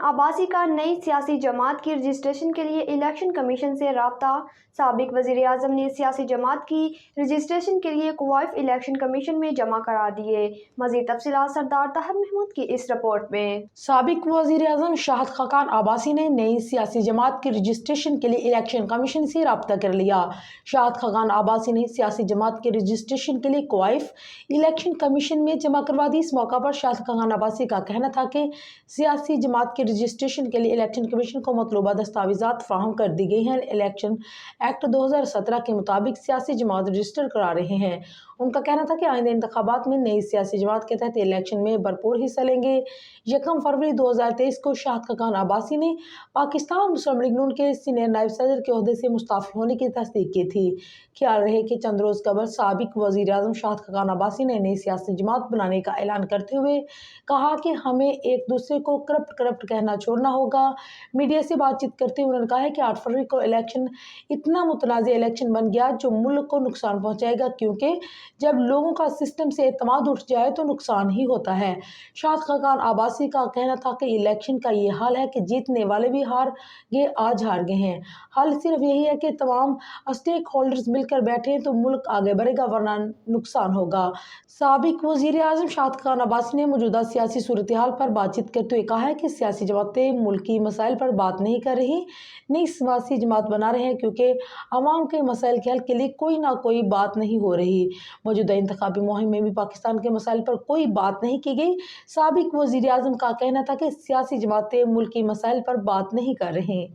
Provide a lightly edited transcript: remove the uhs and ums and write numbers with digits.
आबासी का नई सियासी जमात की रजिस्ट्रेशन के लिए इलेक्शन कमीशन से राब्ता। साबिक वज़ीर आज़म ने सियासी जमात की रजिस्ट्रेशन के लिए क्वाइफ इलेक्शन कमीशन में जमा करा दिए। मज़ीद तफसीलात सरदार ताहिर महमूद की इस रिपोर्ट में। साबिक वज़ीर आज़म शाहिद खाकान आबासी ने नई सियासी जमात की रजिस्ट्रेशन के लिए इलेक्शन कमीशन से राब्ता कर लिया। शाहिद खाकान आबासी ने सियासी जमात के रजिस्ट्रेशन के लिए क्वाइफ इलेक्शन कमीशन में जमा करवा दी। इस मौका पर शाहिद खाकान आबासी का कहना था कि सियासी जमात के रजिस्ट्रेशन के लिए इलेक्शन कमीशन को मतलूबा दस्तावेजात फराहम कर दी गई हैं। इलेक्शन एक्ट 2017 के मुताबिक सियासी जमात रजिस्टर करा रहे हैं। उनका कहना था कि आइंदा इंतखाबात में नई सियासी जमात के तहत इलेक्शन में भरपूर हिस्सा लेंगे। 1 फरवरी 2023 को शाहिद खाकान आबासी ने पाकिस्तान मुस्लिम लीग नून के सीनियर नायब सदर के ओहदे से मुस्ताफ़ी होने की तस्दीक की थी। ख्याल रहे कि चंद रोज़ कबल साबिक वज़ीर आज़म शाहिद खाकान आबासी ने नई सियासी जमात बनाने का ऐलान करते हुए कहा कि हमें एक दूसरे को करप्ट कहना छोड़ना होगा। मीडिया से बातचीत करते हुए उन्होंने कहा है कि 8 फरवरी को इलेक्शन इतना मुतनाज़ इलेक्शन बन गया जो मुल्क को नुकसान पहुँचाएगा, क्योंकि जब लोगों का सिस्टम से एतमाद उठ जाए तो नुकसान ही होता है। शाहिद खाकान आबासी का कहना था कि इलेक्शन का ये हाल है कि जीतने वाले भी हार गए, आज हार गए हैं। हाल सिर्फ यही है कि तमाम स्टेक होल्डर्स मिलकर बैठे तो मुल्क आगे बढ़ेगा, वरना नुकसान होगा। साबिक वज़ीर आज़म शाहिद खाकान आबासी ने मौजूदा सियासी सूरत हाल पर बातचीत करते हुए कहा है कि सियासी जमातें मुल्की मसाइल पर बात नहीं कर रही, नई सियासी जमात बना रहे हैं क्योंकि अवाम के मसाइल के हल के लिए कोई ना कोई बात नहीं हो रही। मौजूदा इंतखाबी मुहिम में भी पाकिस्तान के मसाइल पर कोई बात नहीं की गई। साबिक वज़ीर आज़म का कहना था कि सियासी जमातें मुल्की मसाइल पर बात नहीं कर रही।